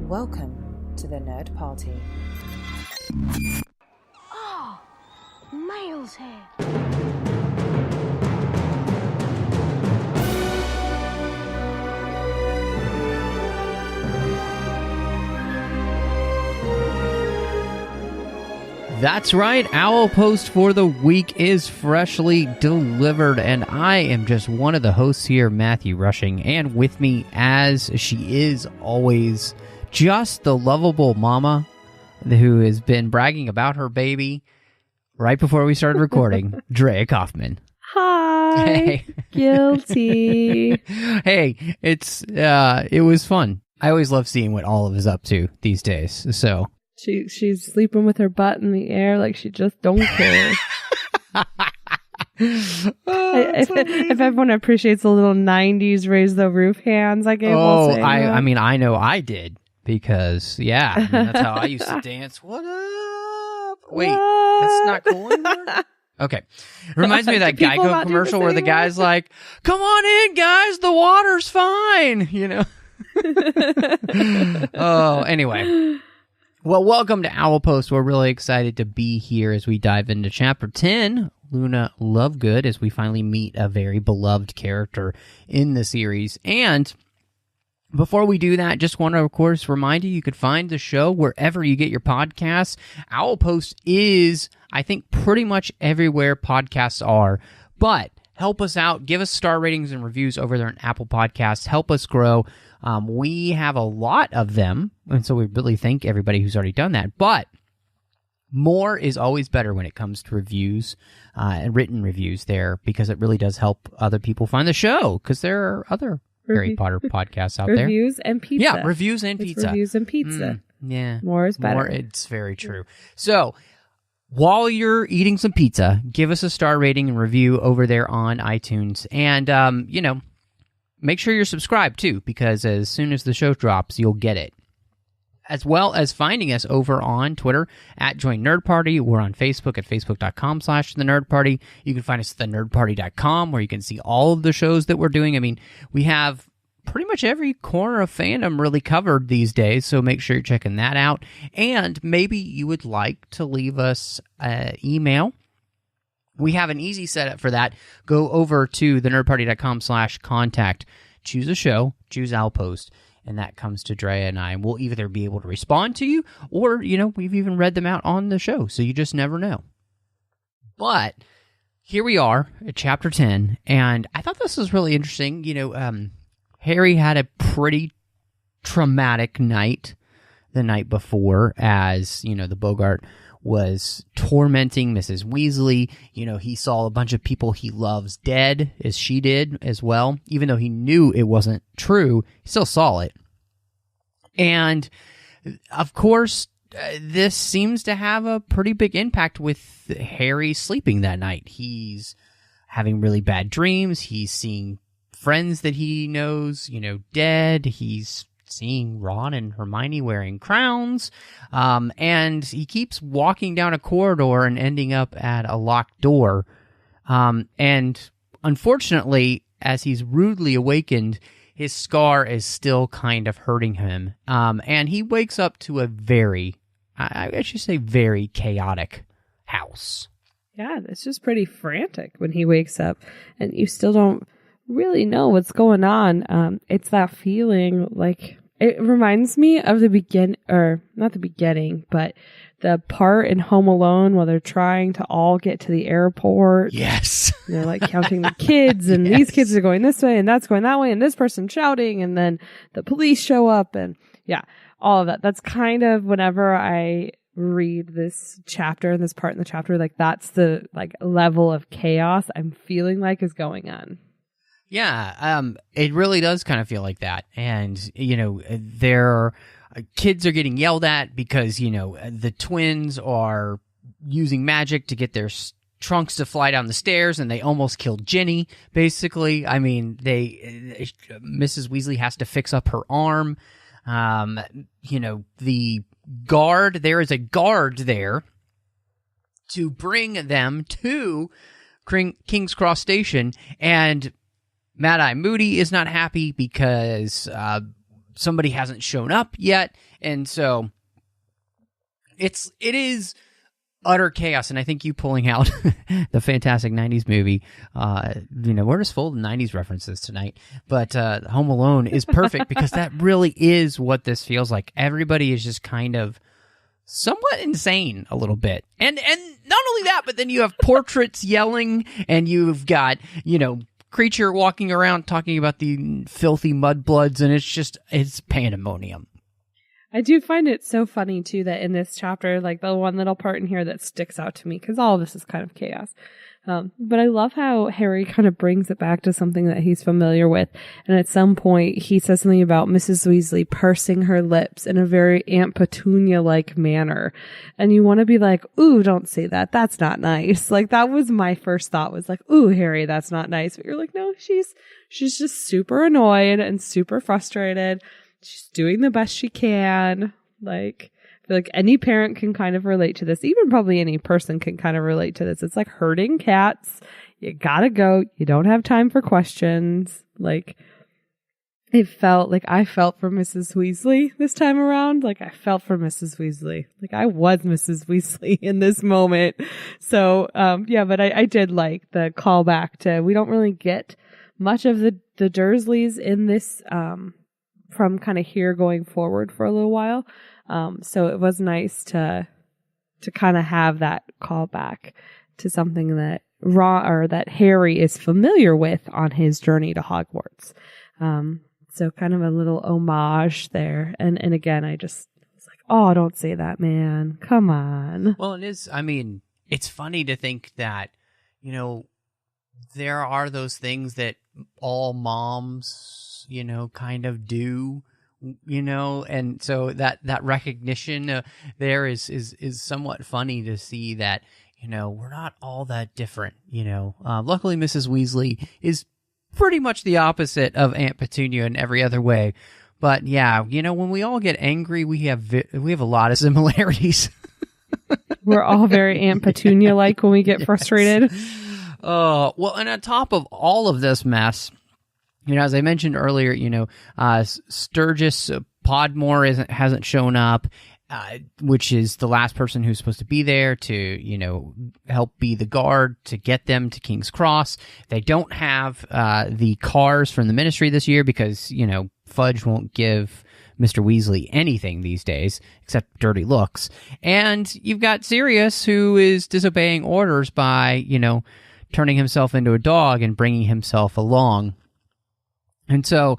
Welcome to the Nerd Party. Oh, Miles here. That's right, Owl Post for the week is freshly delivered, and I am just one of the hosts here, Matthew Rushing, and with me, as she is always, just the lovable mama who has been bragging about her baby right before we started recording, Andrea Coffman. Hi. Hey. Guilty. Hey, it was fun. I always love seeing what Olive is up to these days, so... She's sleeping with her butt in the air like she just don't care. If everyone appreciates the little 90s raise the roof hands I gave. I mean, I know I did because, that's how I used to dance. What up? Wait, that's not cool anymore? Okay. Reminds me of that Geico commercial where the guy's like, come on in, guys, the water's fine, you know? Oh, anyway. Well, welcome to Owl Post. We're really excited to be here as we dive into Chapter 10, Luna Lovegood, as we finally meet a very beloved character in the series. And before we do that, just want to, of course, remind you could find the show wherever you get your podcasts. Owl Post is, I think, pretty much everywhere podcasts are. But help us out. Give us star ratings and reviews over there on Apple Podcasts. Help us grow. We have a lot of them, and so we really thank everybody who's already done that. But more is always better when it comes to reviews and written reviews there, because it really does help other people find the show, because there are other Harry Potter podcasts out there. Reviews and pizza. Yeah, reviews and pizza. Reviews and pizza. Yeah. More is better. It's very true. So... while you're eating some pizza, give us a star rating and review over there on iTunes. And, make sure you're subscribed, too, because as soon as the show drops, you'll get it. As well as finding us over on Twitter at Join Nerd Party. We're on Facebook at facebook.com/The Nerd Party. You can find us at thenerdparty.com, where you can see all of the shows that we're doing. I mean, we have pretty much every corner of fandom really covered these days, so make sure you're checking that out. And maybe you would like to leave us an email. We have an easy setup for that. Go over to thenerdparty.com/contact, choose a show, choose Owl Post, and that comes to Drea and I. We'll either be able to respond to you, or, we've even read them out on the show, so you just never know. But here we are at Chapter 10, and I thought this was really interesting. Harry had a pretty traumatic night the night before, as, the Boggart was tormenting Mrs. Weasley. He saw a bunch of people he loves dead, as she did as well. Even though he knew it wasn't true, he still saw it. And, of course, this seems to have a pretty big impact with Harry sleeping that night. He's having really bad dreams. He's seeing friends that he knows, dead. He's seeing Ron and Hermione wearing crowns. And he keeps walking down a corridor and ending up at a locked door. And unfortunately, as he's rudely awakened, his scar is still kind of hurting him. And he wakes up to a very chaotic house. Yeah, it's just pretty frantic when he wakes up, and you still don't really know what's going on. It's that feeling, like, it reminds me of not the beginning, but the part in Home Alone where they're trying to all get to the airport. Yes. And they're like counting the kids, and these kids are going this way and that's going that way, and this person's shouting, and then the police show up, and all of that. That's kind of whenever I read this chapter and this part in the chapter, like, that's the level of chaos I'm feeling like is going on. Yeah, it really does kind of feel like that. And, their kids are getting yelled at because, the twins are using magic to get their trunks to fly down the stairs, and they almost killed Ginny, basically. I mean, Mrs. Weasley has to fix up her arm. The guard, there is a guard there to bring them to King's Cross Station, and Mad-Eye Moody is not happy because somebody hasn't shown up yet. And so it is utter chaos. And I think you pulling out the fantastic 90s movie, we're just full of 90s references tonight, but Home Alone is perfect because that really is what this feels like. Everybody is just kind of somewhat insane a little bit. And not only that, but then you have portraits yelling, and you've got, Creature walking around talking about the filthy mudbloods, and it's pandemonium. I do find it so funny, too, that in this chapter, like the one little part in here that sticks out to me, because all of this is kind of chaos. But I love how Harry kind of brings it back to something that he's familiar with. And at some point, he says something about Mrs. Weasley pursing her lips in a very Aunt Petunia-like manner. And you want to be like, ooh, don't say that. That's not nice. Like, that was my first thought, was like, ooh, Harry, that's not nice. But you're like, no, she's just super annoyed and super frustrated. She's doing the best she can. Like, I feel like any parent can kind of relate to this. Even probably any person can kind of relate to this. It's like herding cats. You gotta go. You don't have time for questions. Like, it felt like I felt for Mrs. Weasley this time around. Like, I felt for Mrs. Weasley. Like, I was Mrs. Weasley in this moment. So, but I did like the callback to, we don't really get much of the Dursleys in this, from kind of here going forward for a little while. So it was nice to kind of have that callback to something that that Harry is familiar with on his journey to Hogwarts. So kind of a little homage there. And again, I just was like, oh, don't say that, man. Come on. Well, it's funny to think that, there are those things that all moms, kind of do, and so that recognition there is somewhat funny to see that, we're not all that different, luckily Mrs. Weasley is pretty much the opposite of Aunt Petunia in every other way. But yeah, when we all get angry, we have a lot of similarities. We're all very Aunt Petunia-like when we get frustrated. Well, and on top of all of this mess, as I mentioned earlier, Sturgis Podmore hasn't shown up, which is the last person who's supposed to be there to, help be the guard to get them to King's Cross. They don't have the cars from the Ministry this year because, Fudge won't give Mr. Weasley anything these days except dirty looks. And you've got Sirius, who is disobeying orders by, turning himself into a dog and bringing himself along. And so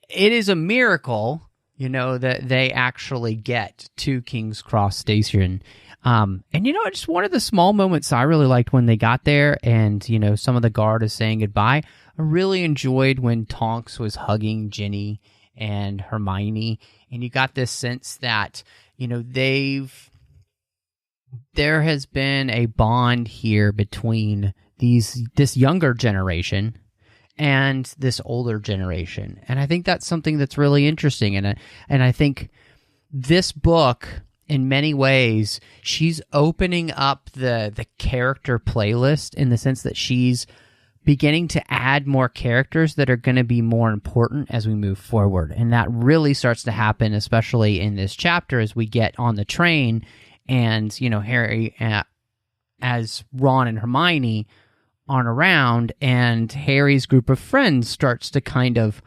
it is a miracle, that they actually get to King's Cross Station. And, just one of the small moments I really liked when they got there and, some of the guard is saying goodbye. I really enjoyed when Tonks was hugging Ginny and Hermione. And you got this sense that, there has been a bond here between this younger generation and this older generation. And I think that's something that's really interesting. And I think this book, in many ways, she's opening up the character playlist in the sense that she's beginning to add more characters that are going to be more important as we move forward. And that really starts to happen, especially in this chapter as we get on the train and, Harry as Ron and Hermione aren't around, and Harry's group of friends starts to kind of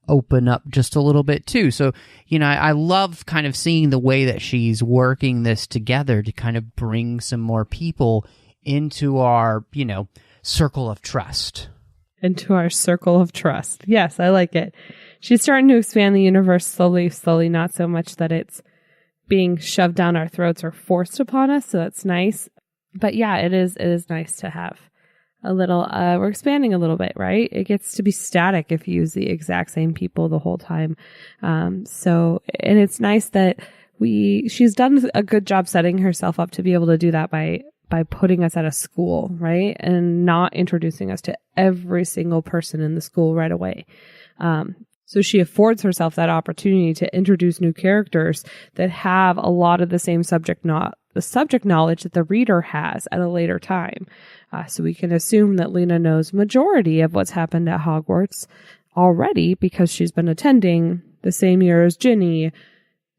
open up just a little bit too. So, I love kind of seeing the way that she's working this together to kind of bring some more people into our, circle of trust. Into our circle of trust. Yes, I like it. She's starting to expand the universe slowly, not so much that it's being shoved down our throats or forced upon us. So that's nice. But yeah, it is nice to have a little, we're expanding a little bit, right? It gets to be static if you use the exact same people the whole time. And it's nice that she's done a good job setting herself up to be able to do that by putting us at a school, right? And not introducing us to every single person in the school right away. So she affords herself that opportunity to introduce new characters that have a lot of the same subject knowledge that the reader has at a later time. So we can assume that Lena knows majority of what's happened at Hogwarts already because she's been attending the same year as Ginny.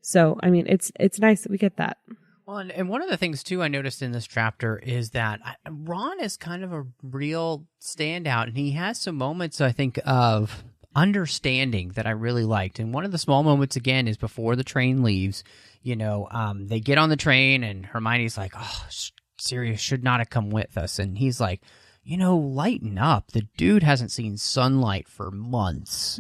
So, I mean, it's nice that we get that. Well, and one of the things, too, I noticed in this chapter is that Ron is kind of a real standout, and he has some moments, I think, of understanding that I really liked. And one of the small moments, again, is before the train leaves. They get on the train, and Hermione's like, oh, Sirius should not have come with us. And he's like, lighten up. The dude hasn't seen sunlight for months.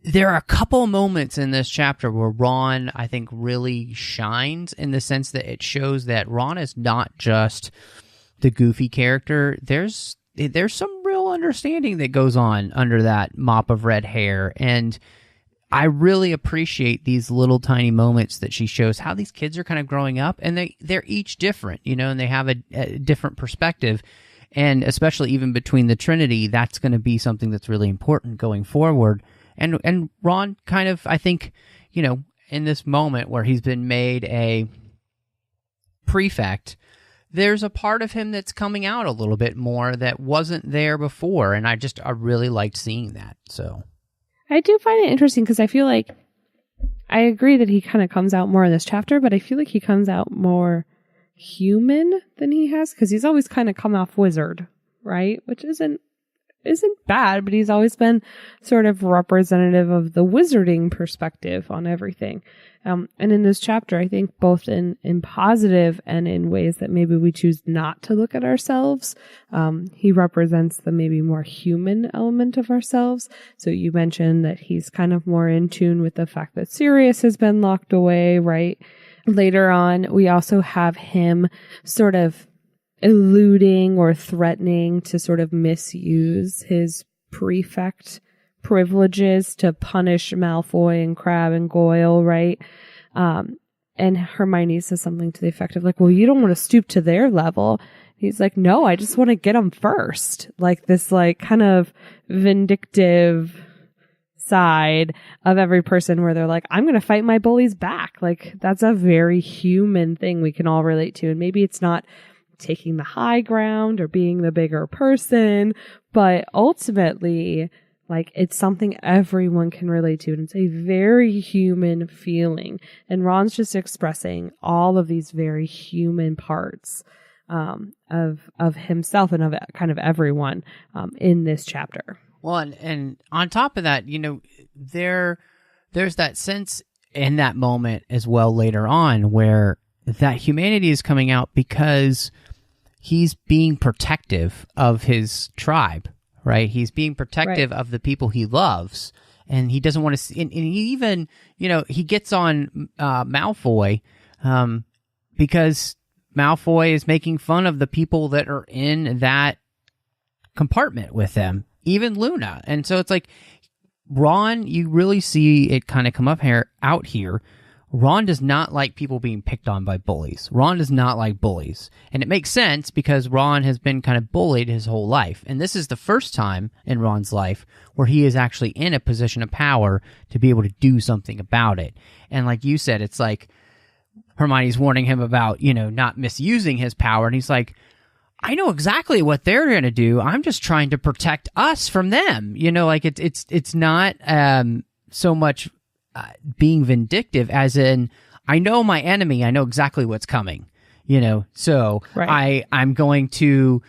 There are a couple moments in this chapter where Ron, I think, really shines in the sense that it shows that Ron is not just the goofy character. There's some real understanding that goes on under that mop of red hair. And I really appreciate these little tiny moments that she shows how these kids are kind of growing up, and they're each different, and they have a different perspective. And especially even between the Trinity, that's going to be something that's really important going forward. And Ron kind of, I think, in this moment where he's been made a prefect, there's a part of him that's coming out a little bit more that wasn't there before. And I really liked seeing that. So I do find it interesting because I feel like I agree that he kind of comes out more in this chapter, but I feel like he comes out more human than he has, because he's always kind of come off wizard, right? Which isn't bad, but he's always been sort of representative of the wizarding perspective on everything. And in this chapter, I think both in positive and in ways that maybe we choose not to look at ourselves, he represents the maybe more human element of ourselves. So you mentioned that he's kind of more in tune with the fact that Sirius has been locked away, right? Later on, we also have him sort of eluding or threatening to sort of misuse his prefect privileges to punish Malfoy and Crabbe and Goyle, right? And Hermione says something to the effect of like, well, you don't want to stoop to their level. He's like, no, I just want to get them first. Like this, like kind of vindictive side of every person where they're like, I'm going to fight my bullies back. Like that's a very human thing we can all relate to. And maybe it's not taking the high ground or being the bigger person, but ultimately, like, it's something everyone can relate to, and it's a very human feeling. And Ron's just expressing all of these very human parts of himself and of kind of everyone in this chapter. Well, and on top of that, there's that sense in that moment as well later on where that humanity is coming out because he's being protective of his tribe, right? He's being protective of the people he loves, and he doesn't want to see, and he even, he gets on Malfoy because Malfoy is making fun of the people that are in that compartment with him, even Luna. And so it's like, Ron, you really see it kind of come out here. Ron does not like people being picked on by bullies. Ron does not like bullies. And it makes sense because Ron has been kind of bullied his whole life. And this is the first time in Ron's life where he is actually in a position of power to be able to do something about it. And like you said, it's like Hermione's warning him about, not misusing his power. And he's like, I know exactly what they're going to do. I'm just trying to protect us from them. It's not so much being vindictive as in, I know my enemy, I know exactly what's coming, so I'm going to,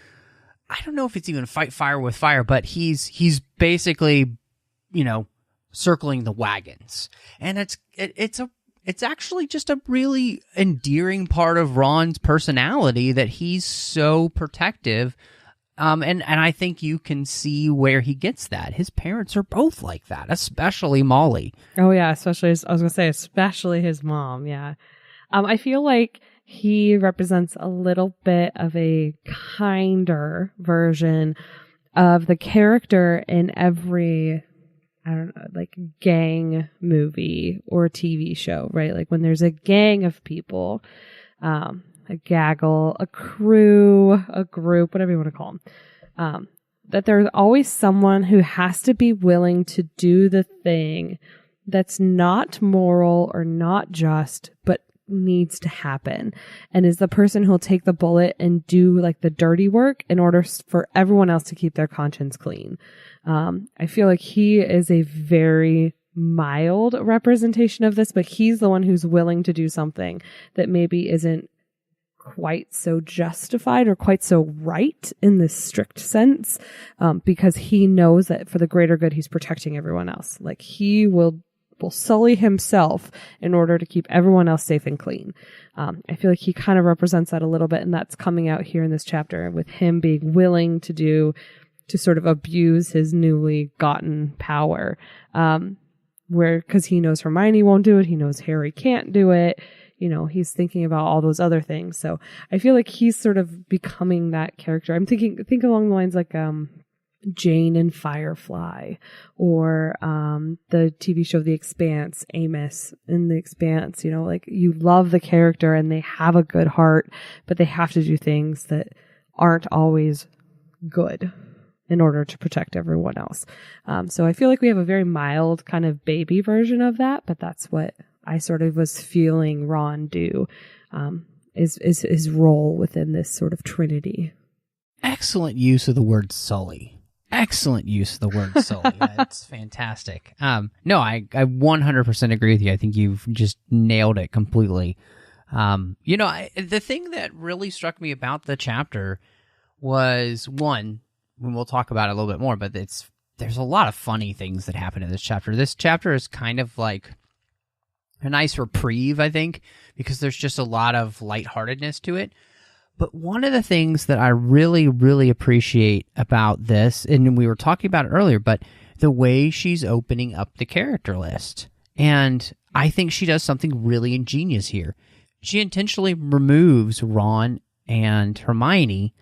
I don't know if it's even fight fire with fire, but he's basically, circling the wagons. And it's actually just a really endearing part of Ron's personality that he's so protective. And I think you can see where he gets that. His parents are both like that, especially Molly. Oh, yeah, especially his mom, yeah. I feel like he represents a little bit of a kinder version of the character in every, I don't know, like gang movie or TV show, right? Like when there's a gang of people, a gaggle, a crew, a group, whatever you want to call them, that there's always someone who has to be willing to do the thing that's not moral or not just, but needs to happen and is the person who'll take the bullet and do like the dirty work in order for everyone else to keep their conscience clean. I feel like he is a very mild representation of this, but he's the one who's willing to do something that maybe isn't quite so justified or quite so right in this strict sense, because he knows that for the greater good, he's protecting everyone else. Like he will sully himself in order to keep everyone else safe and clean. I feel like he kind of represents that a little bit, and that's coming out here in this chapter with him being willing to sort of abuse his newly gotten power. Because he knows Hermione won't do it. He knows Harry can't do it. You know, he's thinking about all those other things. So I feel like he's sort of becoming that character. I'm think along the lines like, Jane in Firefly, or the TV show The Expanse, Amos in The Expanse. You know, like you love the character and they have a good heart, but they have to do things that aren't always good in order to protect everyone else. So I feel like we have a very mild kind of baby version of that, but that's what I sort of was feeling Ron do, is his role within this sort of trinity. Excellent use of the word sully. Excellent use of the word sully. That's fantastic. No, I 100% agree with you. I think you've just nailed it completely. The thing that really struck me about the chapter was, one, when we'll talk about it a little bit more, but there's a lot of funny things that happen in this chapter. This chapter is kind of like a nice reprieve, I think, because there's just a lot of lightheartedness to it. But one of the things that I really, really appreciate about this, and we were talking about it earlier, but the way she's opening up the character list. And I think she does something really ingenious here. She intentionally removes Ron and Hermione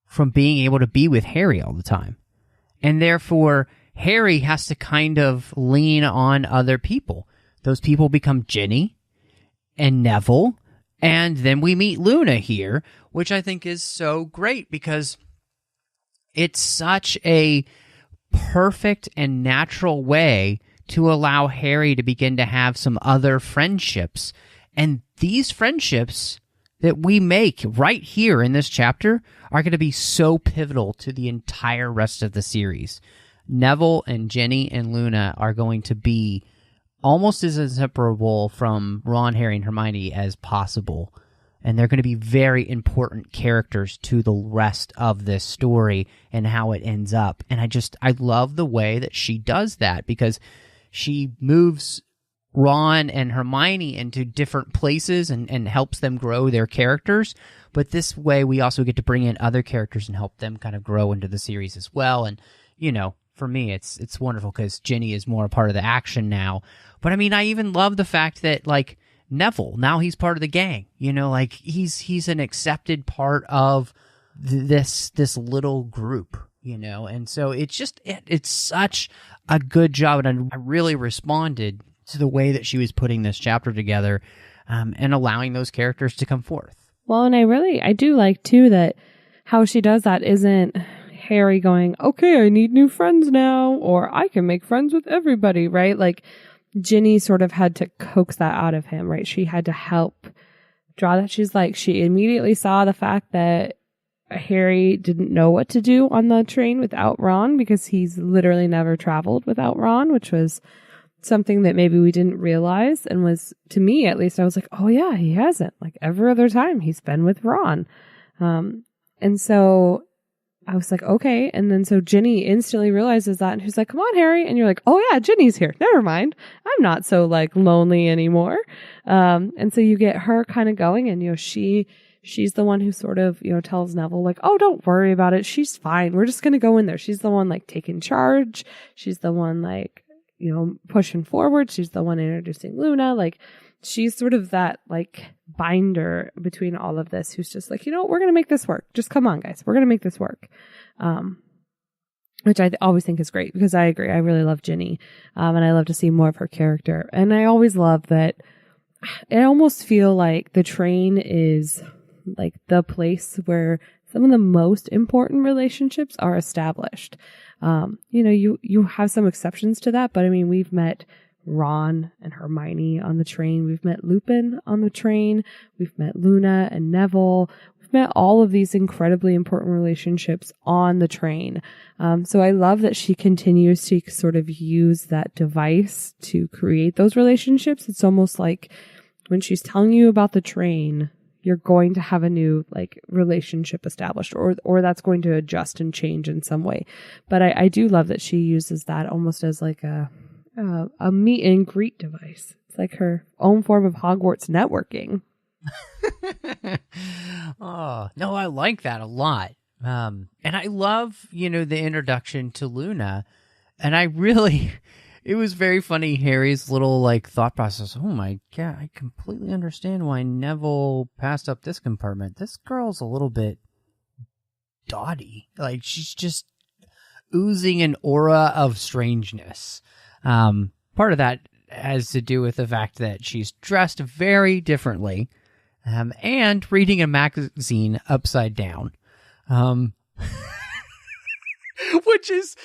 from being able to be with Harry all the time. And therefore, Harry has to kind of lean on other people. Those people become Ginny and Neville. And then we meet Luna here, which I think is so great because it's such a perfect and natural way to allow Harry to begin to have some other friendships. And these friendships that we make right here in this chapter are going to be so pivotal to the entire rest of the series. Neville and Ginny and Luna are going to be almost as inseparable from Ron, Harry, and Hermione as possible. And they're going to be very important characters to the rest of this story and how it ends up. And I love the way that she does that because she moves Ron and Hermione into different places and helps them grow their characters. But this way, we also get to bring in other characters and help them kind of grow into the series as well. And, for me, it's wonderful because Ginny is more a part of the action now. But, I even love the fact that, Neville, now he's part of the gang. He's an accepted part of this little group, And so it's such a good job. And I really responded to the way that she was putting this chapter together and allowing those characters to come forth. Well, and I do like, too, that how she does that isn't Harry going, okay, I need new friends now, or I can make friends with everybody, right? Ginny sort of had to coax that out of him, right? She had to help draw that. She immediately saw the fact that Harry didn't know what to do on the train without Ron because he's literally never traveled without Ron, which was something that maybe we didn't realize and was, to me at least, I was like, oh yeah, he hasn't. Every other time he's been with Ron. And so I was like, okay. And then so Ginny instantly realizes that and she's like, come on, Harry. And you're like, oh yeah, Ginny's here. Never mind. I'm not so lonely anymore. And so you get her kind of going and, she's the one who sort of, tells Neville oh, don't worry about it. She's fine. We're just going to go in there. She's the one taking charge. She's the one pushing forward. She's the one introducing Luna. She's sort of that binder between all of this who's just we're going to make this work. Just come on, guys. We're going to make this work. Which I always think is great because I agree. I really love Ginny. And I love to see more of her character. And I always love that I almost feel like the train is the place where some of the most important relationships are established. You have some exceptions to that, but we've met Ron and Hermione on the train. We've met Lupin on the train. We've met Luna and Neville. We've met all of these incredibly important relationships on the train. So I love that she continues to sort of use that device to create those relationships. It's almost like when she's telling you about the train, you're going to have a new like relationship established, or that's going to adjust and change in some way. But I do love that she uses that almost as like a meet and greet device. It's like her own form of Hogwarts networking. Oh, no, I like that a lot. And I love, the introduction to Luna. And it was very funny, Harry's little like thought process. Oh my God, I completely understand why Neville passed up this compartment. This girl's a little bit dotty. Like she's just oozing an aura of strangeness. Part of that has to do with the fact that she's dressed very differently, and reading a magazine upside down, which is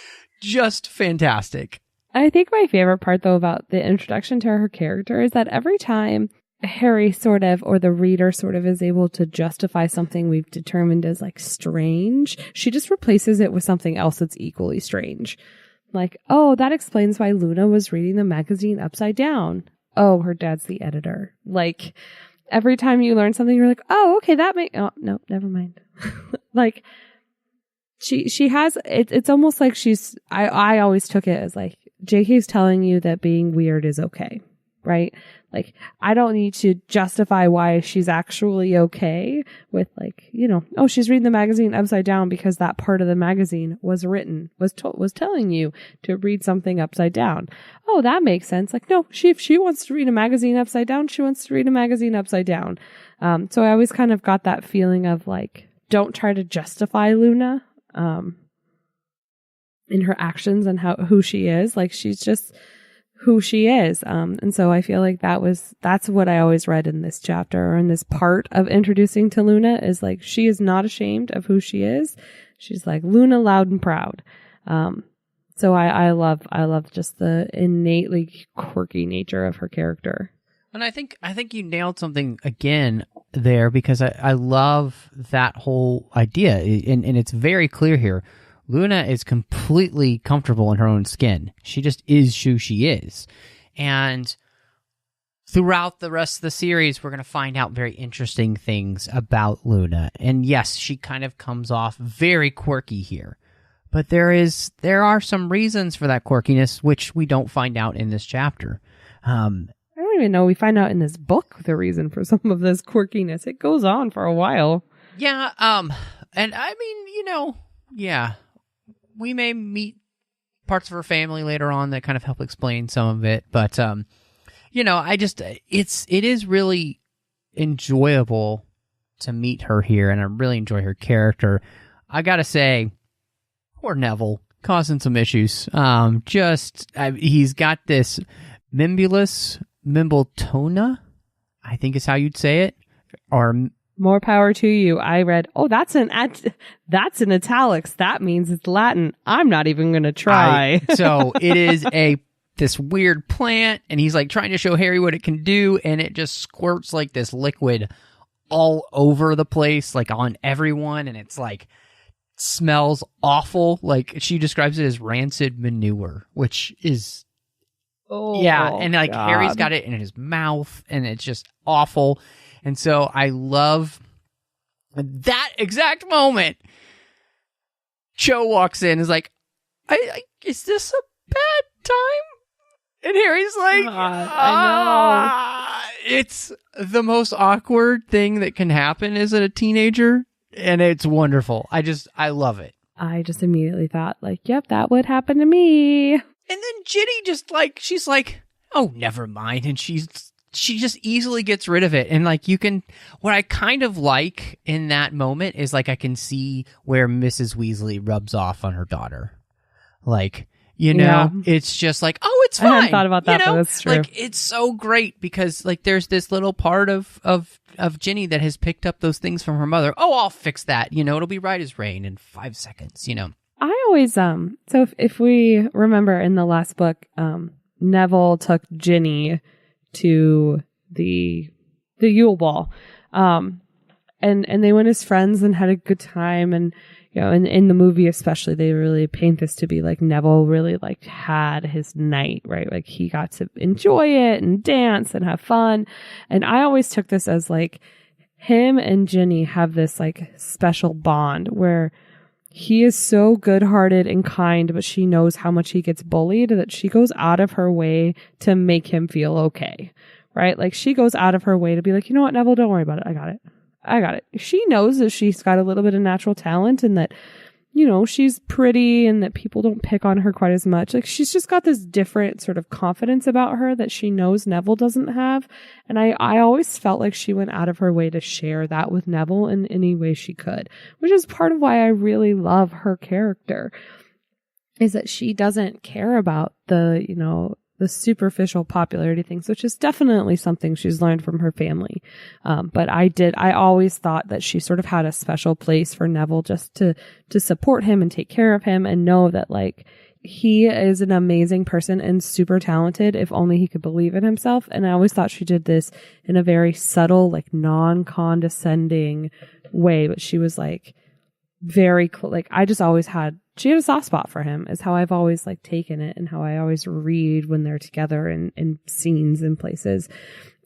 just fantastic. I think my favorite part, though, about the introduction to her character is that every time Harry sort of, or the reader sort of, is able to justify something we've determined as like strange, she just replaces it with something else that's equally strange. Like, oh, that explains why Luna was reading the magazine upside down. Oh, her dad's the editor. Like, every time you learn something, you're like, oh, okay, oh, no, never mind. Like, she has, it's almost like I always took it as like, JK's telling you that being weird is okay, right? Like, I don't need to justify why she's actually okay with like, oh, she's reading the magazine upside down because that part of the magazine was telling you to read something upside down. Oh, that makes sense. Like, no, if she wants to read a magazine upside down, she wants to read a magazine upside down. So I always kind of got that feeling of like, don't try to justify Luna, in her actions and who she is. Like, she's just who she is. And so I feel like that's what I always read in this chapter, or in this part of introducing to Luna, is like, she is not ashamed of who she is. She's like Luna loud and proud. So I love just the innately quirky nature of her character. And I think you nailed something again there, because I love that whole idea. And it's very clear here. Luna is completely comfortable in her own skin. She just is who she is. And throughout the rest of the series, we're going to find out very interesting things about Luna. And yes, she kind of comes off very quirky here. But there are some reasons for that quirkiness, which we don't find out in this chapter. I don't even know we find out in this book the reason for some of this quirkiness. It goes on for a while. Yeah, and I mean, yeah. We may meet parts of her family later on that kind of help explain some of it, but it is really enjoyable to meet her here, and I really enjoy her character. I gotta say, poor Neville, causing some issues. He's got this Mimbletonia, I think is how you'd say it, or more power to you. I read, oh, that's in italics. That means it's Latin. I'm not even going to try. So it is this weird plant, and he's like trying to show Harry what it can do, and it just squirts like this liquid all over the place, like on everyone, and it's like smells awful. Like, she describes it as rancid manure, which is and like God. Harry's got it in his mouth, and it's just awful. And so I love that exact moment. Cho walks in and is like, is this a bad time? And Harry's like, I know. It's the most awkward thing that can happen as a teenager. And it's wonderful. I love it. I just immediately thought, like, yep, that would happen to me. And then Ginny just like, she's like, oh, never mind. And she just easily gets rid of it. And like, what I kind of like in that moment is like, I can see where Mrs. Weasley rubs off on her daughter. Like, it's just like, oh, it's fine. I hadn't thought about that, but that's true. Like, it's so great because like, there's this little part of Ginny that has picked up those things from her mother. Oh, I'll fix that. It'll be right as rain in 5 seconds, I always, so if we remember in the last book, Neville took Ginny to the Yule Ball. And they went as friends and had a good time. And, you know, in the movie especially, they really paint this to be like Neville really like had his night, right? Like he got to enjoy it and dance and have fun. And I always took this as like him and Ginny have this like special bond where he is so good-hearted and kind, but she knows how much he gets bullied that she goes out of her way to make him feel okay, right? Like she goes out of her way to be like, you know what, Neville, don't worry about it. I got it. She knows that she's got a little bit of natural talent and that, you know, she's pretty and that people don't pick on her quite as much. Like she's just got this different sort of confidence about her that she knows Neville doesn't have. And I always felt like she went out of her way to share that with Neville in any way she could, which is part of why I really love her character, is that she doesn't care about the, you know, the superficial popularity things, which is definitely something she's learned from her family. But I always thought that she sort of had a special place for Neville just to support him and take care of him and know that like he is an amazing person and super talented if only he could believe in himself. And I always thought she did this in a very subtle, like non-condescending way, but she was like very like I just always had she had a soft spot for him is how I've always like taken it and how I always read when they're together in scenes and places.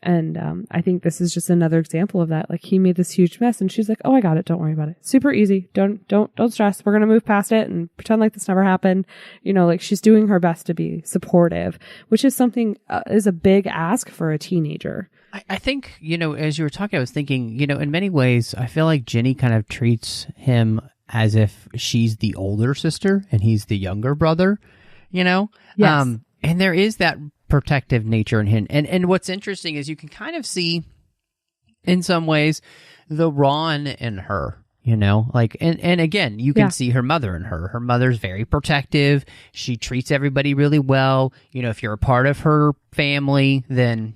And I think this is just another example of that. Like he made this huge mess and she's like, oh, I got it. Don't worry about it. Super easy. Don't stress. We're going to move past it and pretend like this never happened. You know, like she's doing her best to be supportive, which is something is a big ask for a teenager. I think, you know, as you were talking, I was thinking, you know, in many ways, I feel like Ginny kind of treats him as if she's the older sister and he's the younger brother, you know? Yes. And there is that protective nature in him. And what's interesting is you can kind of see, in some ways, the Ron in her, you know? Like, and again, you can see her mother in her. Her mother's very protective. She treats everybody really well. You know, if you're a part of her family, then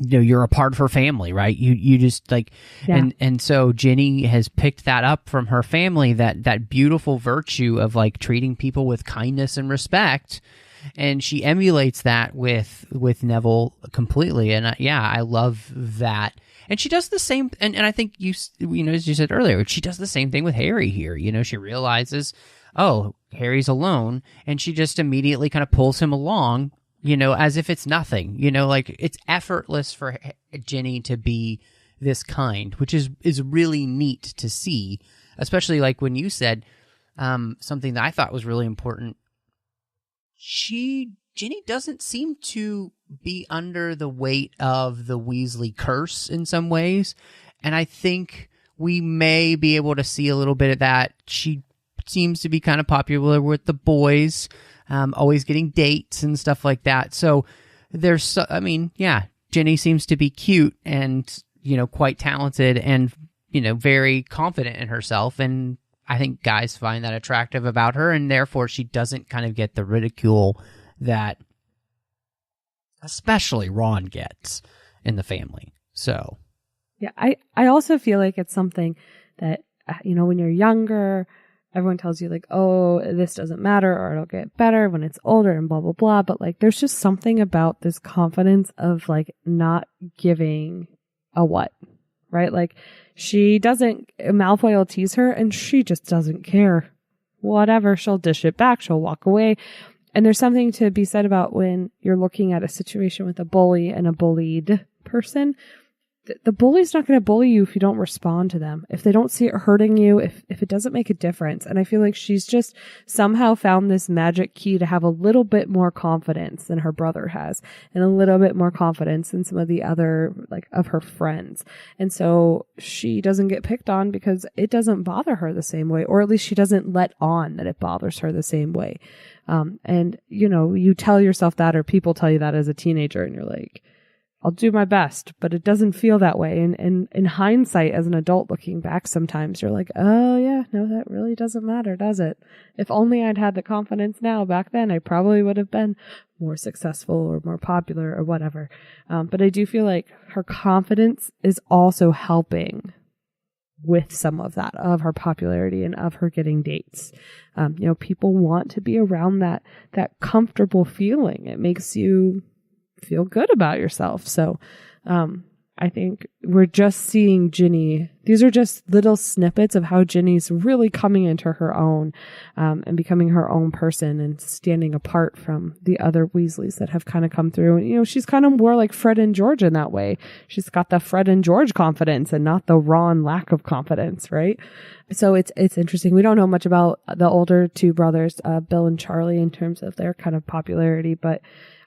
you know, you're a part of her family, right? You just like, and so Ginny has picked that up from her family, that beautiful virtue of like treating people with kindness and respect. And she emulates that with Neville completely. And I love that. And she does the same. And I think you know, as you said earlier, she does the same thing with Harry here. You know, she realizes, oh, Harry's alone. And she just immediately kind of pulls him along, you know, as if it's nothing, you know, like it's effortless for Ginny to be this kind, which is really neat to see, especially like when you said something that I thought was really important. Ginny doesn't seem to be under the weight of the Weasley curse in some ways. And I think we may be able to see a little bit of that. She seems to be kind of popular with the boys. Always getting dates and stuff like that. So there's, Ginny seems to be cute and, you know, quite talented and, you know, very confident in herself. And I think guys find that attractive about her. And therefore she doesn't kind of get the ridicule that especially Ron gets in the family. So. Yeah. I also feel like it's something that, you know, when you're younger, everyone tells you like, oh, this doesn't matter or it'll get better when it's older and blah, blah, blah. But like, there's just something about this confidence of like not giving a what, right? Like Malfoy will tease her and she just doesn't care. Whatever. She'll dish it back. She'll walk away. And there's something to be said about when you're looking at a situation with a bully and a bullied person. The bully's not going to bully you if you don't respond to them, if they don't see it hurting you, if it doesn't make a difference. And I feel like she's just somehow found this magic key to have a little bit more confidence than her brother has and a little bit more confidence than some of the other, like, of her friends. And so she doesn't get picked on because it doesn't bother her the same way, or at least she doesn't let on that it bothers her the same way. And, you know, you tell yourself that, or people tell you that as a teenager, and you're like, I'll do my best, but it doesn't feel that way. And in hindsight, as an adult looking back, sometimes you're like, oh yeah, no, that really doesn't matter, does it? If only I'd had the confidence now back then, I probably would have been more successful or more popular or whatever. But I do feel like her confidence is also helping with some of that, of her popularity and of her getting dates. People want to be around that comfortable feeling. It makes you feel good about yourself. So, I think we're just seeing Ginny. These are just little snippets of how Ginny's really coming into her own, and becoming her own person and standing apart from the other Weasleys that have kind of come through. And, she's kind of more like Fred and George in that way. She's got the Fred and George confidence and not the Ron lack of confidence, right? So it's interesting. We don't know much about the older two brothers, Bill and Charlie, in terms of their kind of popularity, but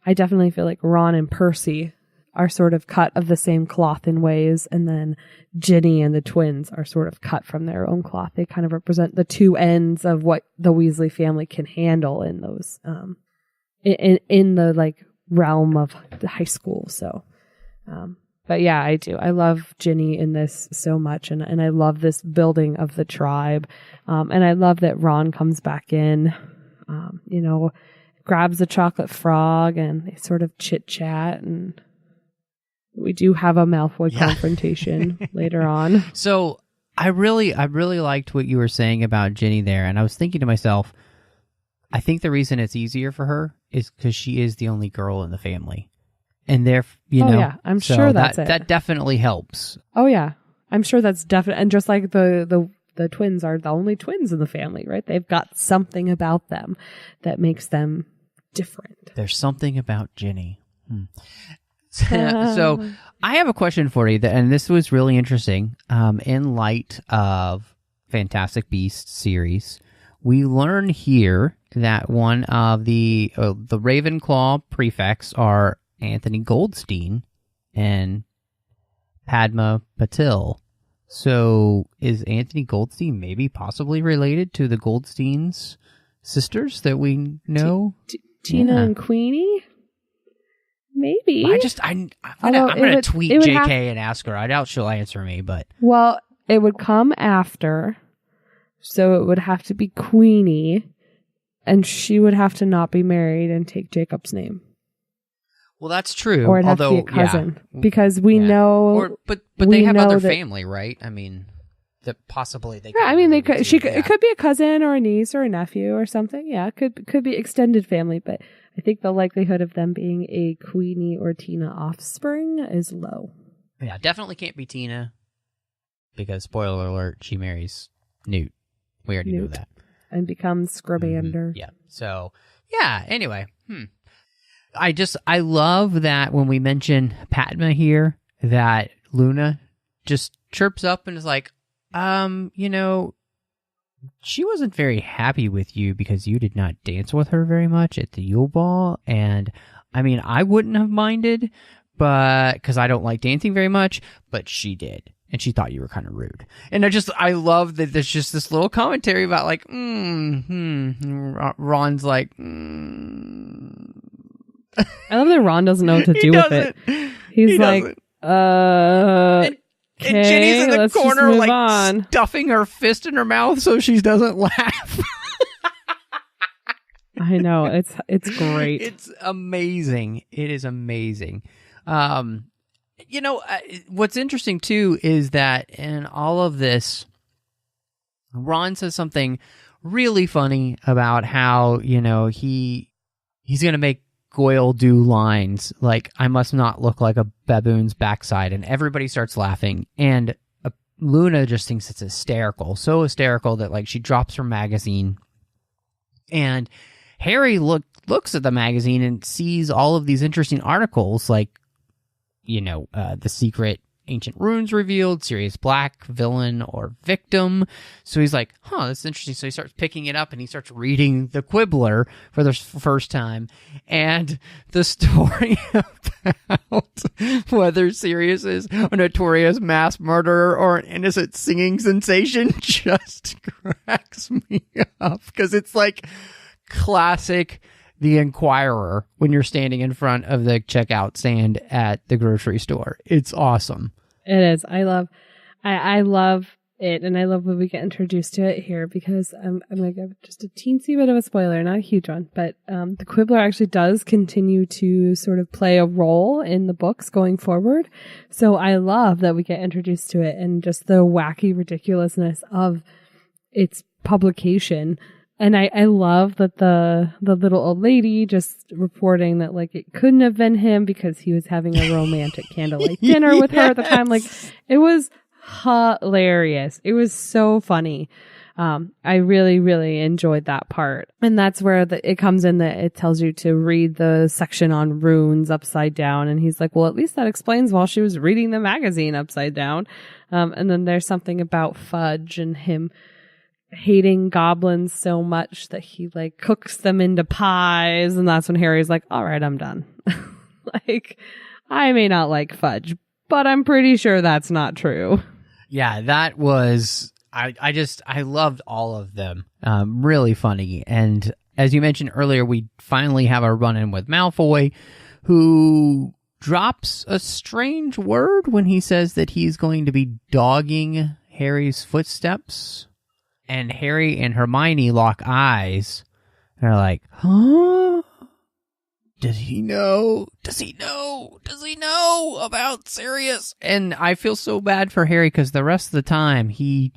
I definitely feel like Ron and Percy are sort of cut of the same cloth in ways, and then Ginny and the twins are sort of cut from their own cloth. They kind of represent the two ends of what the Weasley family can handle in those in the like realm of the high school. So but yeah, I do. I love Ginny in this so much, and I love this building of the tribe. And I love that Ron comes back in, grabs a chocolate frog, and they sort of chit chat, and we do have a Malfoy confrontation later on. So I really liked what you were saying about Ginny there, and I was thinking to myself, I think the reason it's easier for her is because she is the only girl in the family, and I'm sure that's it. That definitely helps. Oh yeah, I'm sure that's definitely, and just like the twins are the only twins in the family, right? They've got something about them that makes them different. There's something about Ginny. So I have a question for you, and this was really interesting. In light of Fantastic Beasts series, we learn here that one of the Ravenclaw prefects are Anthony Goldstein and Padma Patil. So is Anthony Goldstein maybe possibly related to the Goldsteins sisters that we know? Tina and Queenie? Maybe. I'm gonna tweet JK and ask her. I doubt she'll answer me, but well, it would come after, so it would have to be Queenie, and she would have to not be married and take Jacob's name. Well, that's true. Or it'd have to be a cousin, because we know. But they have other family, right? I mean, that possibly they. Yeah, I mean, they could. It could be a cousin or a niece or a nephew or something. Yeah, it could be extended family, but I think the likelihood of them being a Queenie or Tina offspring is low. Yeah, definitely can't be Tina, because spoiler alert, she marries Newt. We already know that. And becomes Scamander. Yeah. So, yeah, anyway. I love that when we mention Padma here, that Luna just chirps up and is like, she wasn't very happy with you because you did not dance with her very much at the Yule Ball. And I mean, I wouldn't have minded, but because I don't like dancing very much, but she did. And she thought you were kind of rude. And I love that there's just this little commentary about like, Ron's like, I love that Ron doesn't know what to do with it. He's like, and Ginny's in the corner, like stuffing her fist in her mouth so she doesn't laugh. I know, it's great. It's amazing. It is amazing. What's interesting too is that in all of this, Ron says something really funny about how he's gonna make Goyle do lines like, I must not look like a baboon's backside, and everybody starts laughing, and Luna just thinks it's hysterical, so hysterical that like she drops her magazine, and Harry looks at the magazine and sees all of these interesting articles like the secret ancient runes revealed, Sirius Black, villain or victim. So he's like, that's interesting. So he starts picking it up and he starts reading the Quibbler for the first time. And the story about whether Sirius is a notorious mass murderer or an innocent singing sensation just cracks me up. Because it's like classic The Inquirer when you're standing in front of the checkout stand at the grocery store. It's awesome. It is. I love it, and I love when we get introduced to it here, because I'm going to give just a teensy bit of a spoiler, not a huge one, but the Quibbler actually does continue to sort of play a role in the books going forward. So I love that we get introduced to it and just the wacky ridiculousness of its publication. And I love that the little old lady just reporting that, like, it couldn't have been him because he was having a romantic candlelight dinner with her at the time. Like, it was hilarious. It was so funny. I really, really enjoyed that part. And that's where it comes in that it tells you to read the section on runes upside down. And he's like, well, at least that explains while she was reading the magazine upside down. And then there's something about Fudge and him hating goblins so much that he like cooks them into pies, and that's when Harry's like, all right, I'm done. Like, I may not like Fudge, but I'm pretty sure that's not true. Yeah, that was I loved all of them. Really funny. And as you mentioned earlier, we finally have a run-in with Malfoy, who drops a strange word when he says that he's going to be dogging Harry's footsteps. And Harry and Hermione lock eyes. They're like, huh? Does he know? Does he know? Does he know about Sirius? And I feel so bad for Harry because the rest of the time he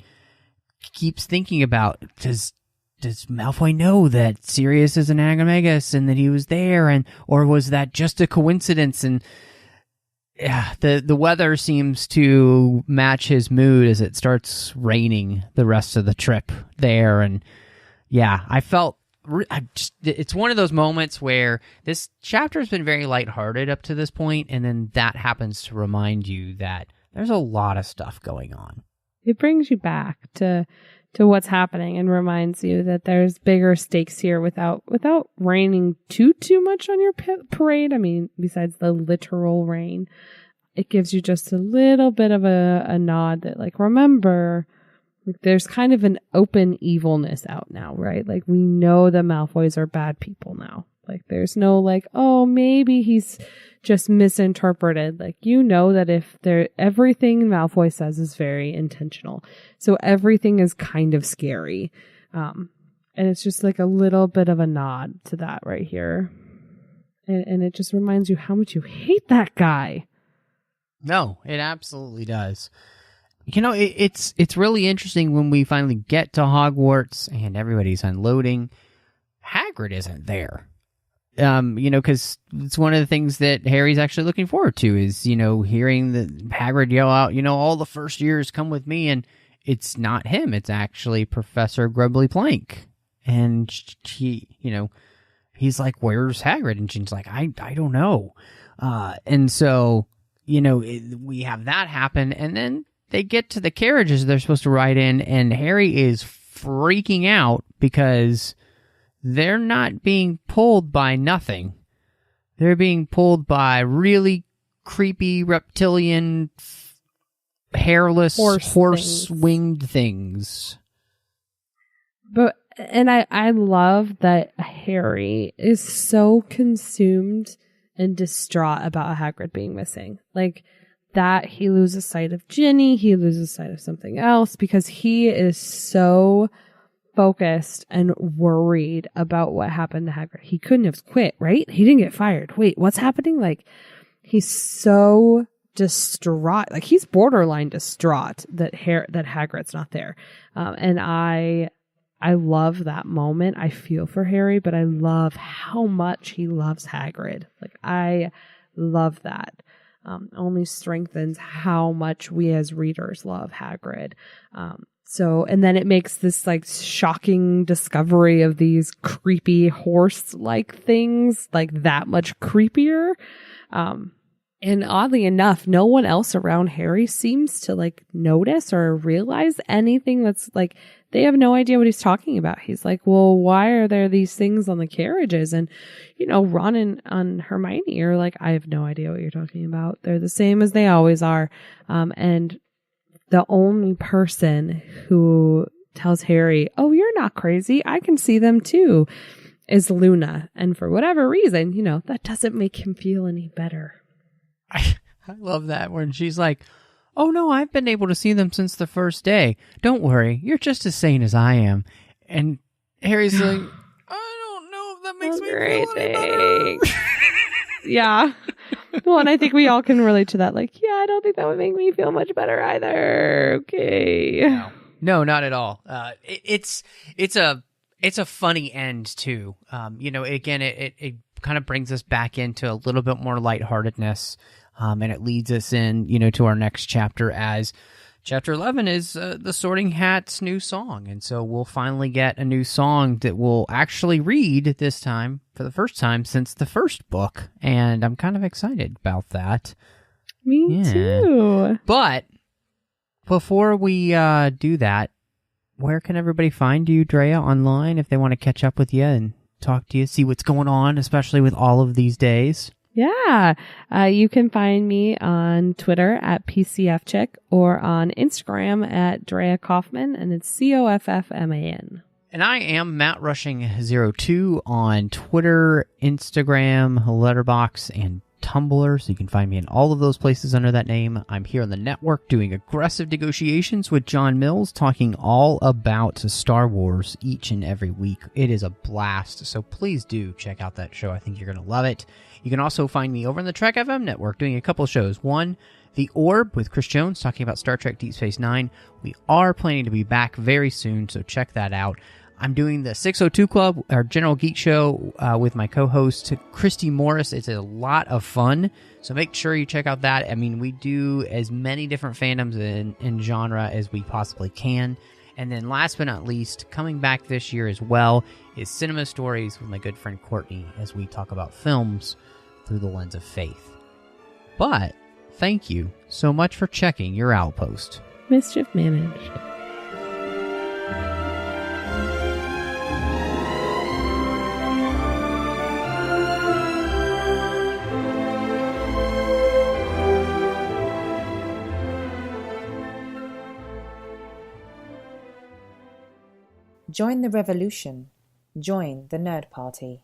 keeps thinking about, does Malfoy know that Sirius is an Animagus and that he was there? Or was that just a coincidence? And yeah, the weather seems to match his mood as it starts raining the rest of the trip there. And yeah, I felt it's one of those moments where this chapter has been very lighthearted up to this point, and then that happens to remind you that there's a lot of stuff going on. It brings you back to what's happening and reminds you that there's bigger stakes here without raining too much on your parade. I mean, besides the literal rain, it gives you just a little bit of a nod that, like, remember, there's kind of an open evilness out now, right? Like, we know the Malfoys are bad people now. Like, there's no like, oh, maybe he's just misinterpreted. Like, you know that everything Malfoy says is very intentional. So everything is kind of scary. And it's just like a little bit of a nod to that right here. And it just reminds you how much you hate that guy. No, it absolutely does. You know, it's really interesting when we finally get to Hogwarts and everybody's unloading. Hagrid isn't there. Because it's one of the things that Harry's actually looking forward to is, hearing the Hagrid yell out, all the first years come with me, and it's not him. It's actually Professor Grubbly Plank. And he's like, where's Hagrid? And she's like, I don't know. And so, we have that happen, and then they get to the carriages they're supposed to ride in, and Harry is freaking out because they're not being pulled by nothing. They're being pulled by really creepy reptilian, hairless, horse-winged things. And I love that Harry is so consumed and distraught about Hagrid being missing. Like, that he loses sight of Ginny, he loses sight of something else, because he is so focused and worried about what happened to Hagrid. He couldn't have quit, right? He didn't get fired. Wait, what's happening? Like, he's so distraught. Like, he's borderline distraught that Hagrid's not there. And I love that moment. I feel for Harry, but I love how much he loves Hagrid. Like, I love that. Only strengthens how much we as readers love Hagrid. And then it makes this like shocking discovery of these creepy horse-like things like that much creepier. And oddly enough, no one else around Harry seems to like notice or realize anything that's like, they have no idea what he's talking about. He's like, well, why are there these things on the carriages? And, Ron and Hermione are like, I have no idea what you're talking about. They're the same as they always are. And the only person who tells Harry, oh, you're not crazy, I can see them too, is Luna. And for whatever reason, that doesn't make him feel any better. I love that when she's like, "Oh no, I've been able to see them since the first day. Don't worry, you're just as sane as I am." And Harry's like, "I don't know if that makes me feel any better." Yeah. Well, and I think we all can relate to that. Like, yeah, I don't think that would make me feel much better either. Okay. No, not at all. It's a funny end too. Again, it kind of brings us back into a little bit more lightheartedness, and it leads us in, to our next chapter, as chapter 11 is the Sorting Hat's new song, and so we'll finally get a new song that we'll actually read this time for the first time since the first book, and I'm kind of excited about that. Me too. But before we do that, where can everybody find you, Drea, online if they want to catch up with you and talk to you, see what's going on, especially with all of these days? Yeah. You can find me on Twitter at PCFChick or on Instagram at Drea Coffman, and it's Coffman. And I am MattRushing02 on Twitter, Instagram, Letterboxd, and Tumblr, so you can find me in all of those places under that name. I'm here on the network doing Aggressive Negotiations with John Mills, talking all about Star Wars each and every week. It is a blast, so please do check out that show. I think you're going to love it. You can also find me over on the Trek FM network doing a couple of shows. One, The Orb with Chris Jones, talking about Star Trek Deep Space Nine. We are planning to be back very soon, so check that out. I'm doing the 602 Club, our General Geek Show, with my co-host, Christy Morris. It's a lot of fun, so make sure you check out that. I mean, we do as many different fandoms in genre as we possibly can. And then last but not least, coming back this year as well, is Cinema Stories with my good friend Courtney, as we talk about films through the lens of faith. But thank you so much for checking your Outpost. Mischief managed. Join the revolution. Join the Nerd Party.